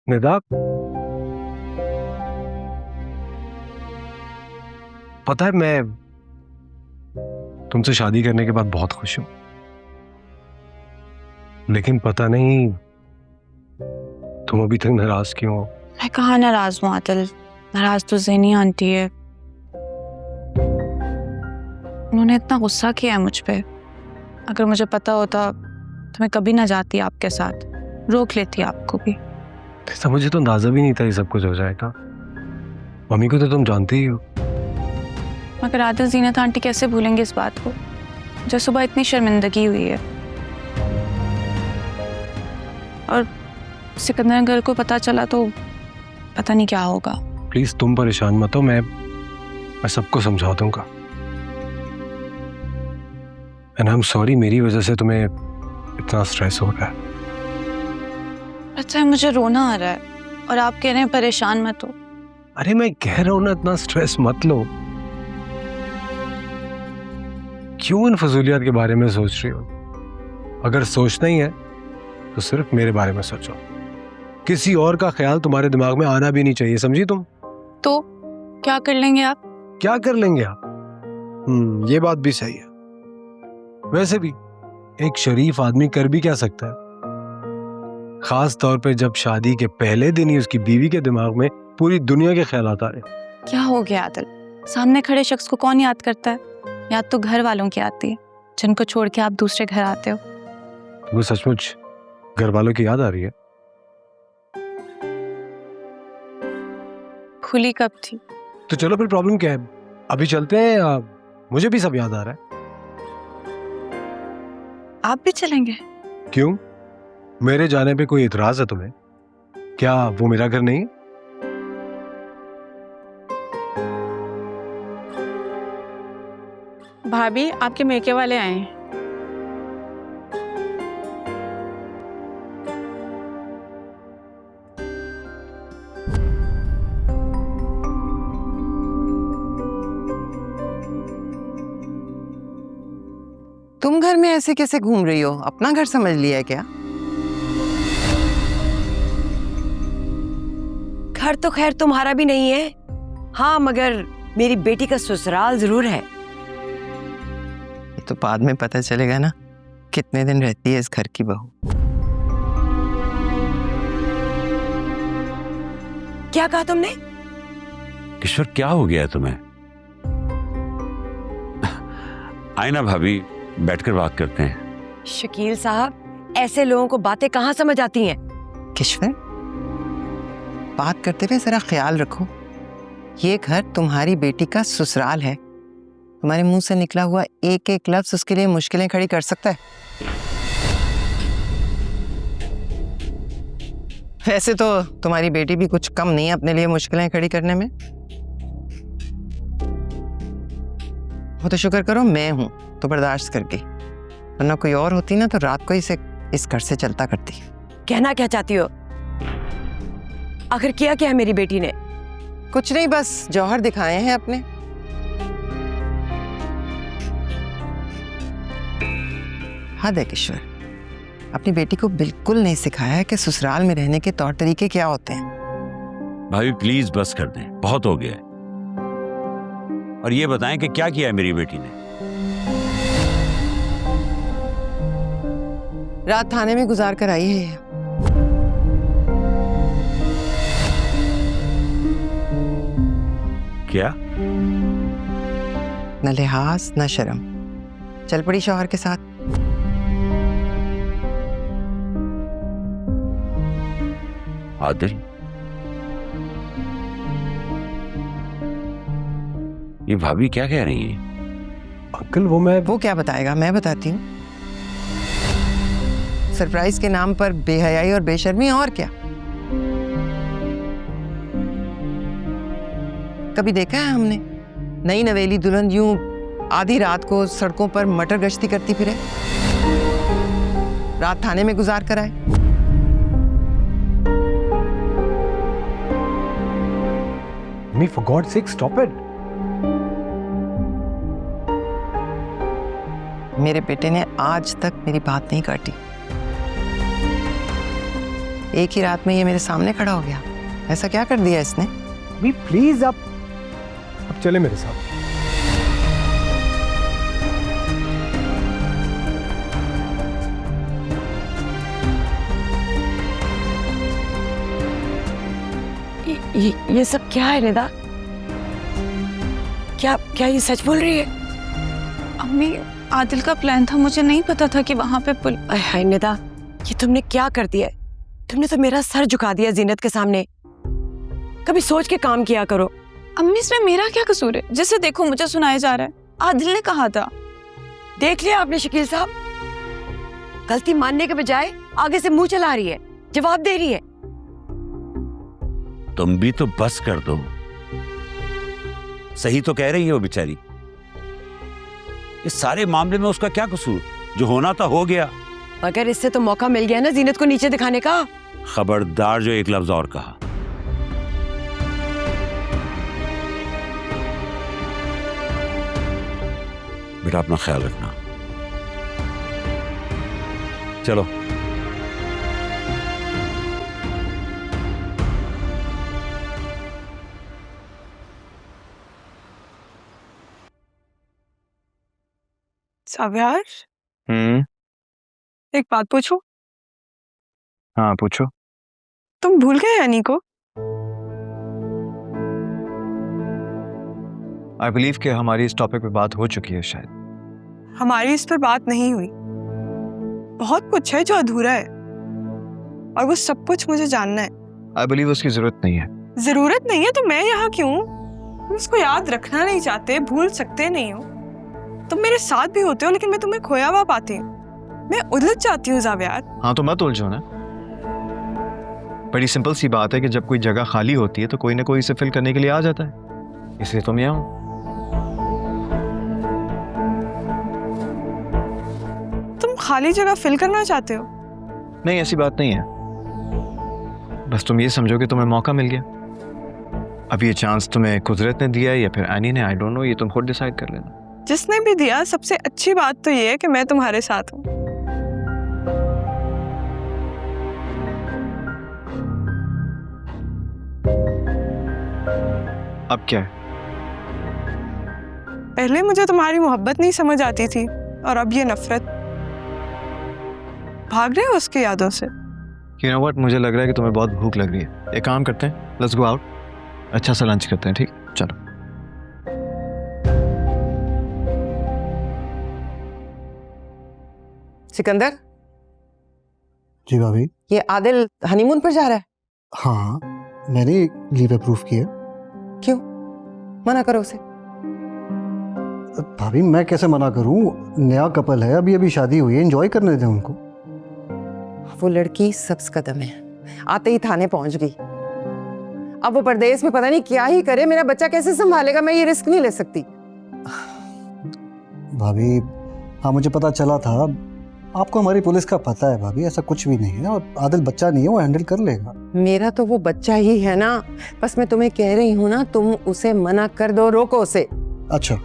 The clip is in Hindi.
निदा, पता है मैं तुमसे शादी करने के बाद बहुत खुश हूं, लेकिन पता नहीं तुम अभी तक नाराज क्यों हो। मैं कहाँ नाराज हूँ आदिल, नाराज तो ज़ेनी आंटी है। उन्होंने इतना गुस्सा किया है मुझ पे। अगर मुझे पता होता तो मैं कभी ना जाती आपके साथ, रोक लेती आपको भी। ऐसा मुझे तो अंदाजा भी नहीं था ये सब कुछ हो जाएगा। मम्मी को तो तुम जानती ही हो। मगर आदिल, जीनत आंटी कैसे भूलेंगे इस बात को, जो सुबह इतनी शर्मिंदगी हुई है। और सिकंदर अंकल को पता चला तो पता नहीं क्या होगा। प्लीज तुम परेशान मत हो, मैं सबको समझा दूंगा। एंड आई एम सॉरी, मेरी वजह से तुम्हें इतना स्ट्रेस हो रहा है। अच्छा है, मुझे रोना आ रहा है और आप कह रहे हैं परेशान मत हो। अरे मैं कह रहा हूं ना, इतना स्ट्रेस मत लो। क्यों इन फजूलियात के बारे में सोच रही हो? अगर सोचना ही है तो सिर्फ मेरे बारे में सोचो, किसी और का ख्याल तुम्हारे दिमाग में आना भी नहीं चाहिए, समझी तुम? तो क्या कर लेंगे आप? क्या कर लेंगे आप? ये बात भी सही है। वैसे भी एक शरीफ आदमी कर भी क्या सकता है, खास तौर पे जब शादी के पहले दिन ही उसकी बीवी के दिमाग में पूरी दुनिया के ख्यालात आ रहे। क्या हो गया आदिल? सामने खड़े शख्स को कौन याद करता है? याद तो घर वालों की आती है, जिनको छोड़ के आप दूसरे घर आते हो। वो सचमुच घर वालों की याद आ रही है? खुली कब थी? तो चलो फिर, प्रॉब्लम क्या है? अभी चलते हैं। मुझे भी सब याद आ रहा है। आप भी चलेंगे? क्यों, मेरे जाने पे कोई इतराज है तुम्हें? क्या वो मेरा घर नहीं है? भाभी, आपके मेके वाले आए हैं। तुम घर में ऐसे कैसे घूम रही हो? अपना घर समझ लिया है क्या? घर तो खैर तुम्हारा भी नहीं है, हाँ, मगर मेरी बेटी का ससुराल जरूर है। ये तो बाद में पता चलेगा ना, कितने दिन रहती है इस घर की बहू। क्या कहा तुमने? ईश्वर, क्या हो गया तुम्हें? आए ना भाभी, बैठकर बात करते हैं। शकील साहब, ऐसे लोगों को बातें कहाँ समझ आती हैं? किश्वर, बात करते हुए जरा ख्याल रखो, ये घर तुम्हारी बेटी का ससुराल है। तुम्हारे मुंह से निकला हुआ एक एक लफ्ज उसके लिए मुश्किलें खड़ी कर सकता है। वैसे तो तुम्हारी बेटी भी कुछ कम नहीं है अपने लिए मुश्किलें खड़ी करने में। वो तो शुक्र करो मैं हूं तो बर्दाश्त कर गई, वरना कोई और होती ना तो रात को ही इसे इस घर से चलता करती। कहना क्या चाहती हो? आखिर किया क्या है मेरी बेटी ने? कुछ नहीं, बस जौहर दिखाए हैं अपने। हद है किशोर, अपनी बेटी को बिल्कुल नहीं सिखाया है कि ससुराल में रहने के तौर तरीके क्या होते हैं। भाभी प्लीज बस कर दें, बहुत हो गया है। और ये बताएं कि क्या किया है मेरी बेटी ने? रात थाने में गुजार कर आई है ये। क्या? न लिहाज न शर्म, चल पड़ी शौहर के साथ। आदिल, ये भाभी क्या कह रही है? अंकल वो क्या बताएगा, मैं बताती हूँ। सरप्राइज के नाम पर बेहयाई और बेशर्मी, और क्या? कभी देखा है हमने नई नवेली दुल्हन यूं आधी रात को सड़कों पर मटर गश्ती करती फिरे, रात थाने में गुजार कर आए? Me, for God's sake, stop it. मेरे बेटे ने आज तक मेरी बात नहीं काटी। एक ही रात में ये मेरे सामने खड़ा हो गया। ऐसा क्या कर दिया इसने? अभी प्लीज आप अब चले मेरे साथ। ये सब क्या है निदा? क्या क्या ये सच बोल रही है? अम्मी, आदिल का प्लान था, मुझे नहीं पता था कि वहां पे अय हाय निदा, ये तुमने क्या कर दिया है? तुमने तो मेरा सर झुका दिया जीनत के सामने। कभी सोच के काम किया करो। अम्मी, इसमें मेरा क्या कसूर है? जैसे देखो मुझे सुनाया जा रहा है, आदिल ने कहा था। देख लिया आपने शकील साहब, गलती मानने के बजाय आगे से मुंह चला रही है, जवाब दे रही है। तुम भी तो बस कर दो। सही तो कह रही है वो बेचारी। इस सारे मामले में उसका क्या कसूर? जो होना था हो गया। मगर इससे तो मौका मिल गया ना जीनत को नीचे दिखाने का। खबरदार जो एक लफ्ज और कहा। बेटा अपना ख्याल रखना। चलो। साव्यार, एक बात पूछूं? हाँ पूछो। तुम भूल गए यानी को? आई बिलीव कि हमारी इस टॉपिक पे बात हो चुकी है शायद। हमारी इस पर बात नहीं हुई। बहुत कुछ है जो अधूरा है और वो सब कुछ मुझे जानना है। आई बिलीव उसकी जरूरत नहीं है। जरूरत नहीं है तो मैं यहाँ क्यों? तुम उसको याद रखना नहीं चाहते, भूल सकते नहीं हो। तुम मेरे साथ भी होते हो लेकिन मैं तुम्हें खोया हुआ पाती हूँ। मैं उलझ जाती हूँ जावियार। हाँ तो मत उलझो ना। बड़ी सिंपल सी बात है कि जब कोई जगह खाली होती है तो कोई ना कोई इसे फिल करने के लिए आ जाता है, इसलिए तुम यहाँ हो। तुम खाली जगह फिल करना चाहते हो? नहीं ऐसी बात नहीं है, बस तुम ये समझो कि तुम्हें मौका मिल गया। अब ये चांस तुम्हें कुदरत ने दिया है या फिर एनी ने, आई डोंट नो, ये तुम खुद डिसाइड कर लेना। जिसने भी दिया, सबसे अच्छी बात तो ये है कि मैं तुम्हारे साथ हूँ। अब क्या है? पहले मुझे तुम्हारी मोहब्बत नहीं समझ आती थी और अब ये नफरत। भाग रहे हो उसकी यादों से? You know what? मुझे लग रहा है कि तुम्हें बहुत भूख लग रही है। एक काम करते हैं, लेट्स गो आउट, अच्छा सा लंच करते हैं, ठीक? चलो। सिकंदर, जी भाभी। ये आदिल हनीमून पर जा रहा है? हाँ, मैंने लीव अप्रूव किया। क्यों? मना करो उसे। भाभी मैं कैसे मना करूं? नया कपल है, अभी शादी हुई है, एंजॉय करने दें उनको। वो लड़की सब्ज कदम है, आते ही थाने पहुंच गई। अब वो परदेश में पता नहीं क्या ही करे, मेरा बच्चा कैसे संभालेगा? मैं ये रिस्क नहीं ले सकती। भाभी हाँ, मुझे पता चला था। आपको हमारी पुलिस का पता है भाभी, ऐसा कुछ भी नहीं है, और आदिल बच्चा नहीं है, वो हैंडल कर लेगा। मेरा तो वो बच्चा ही है ना, बस मैं तुम्हें कह रही हूँ ना, तुम उसे मना कर दो, रोको उसे। अच्छा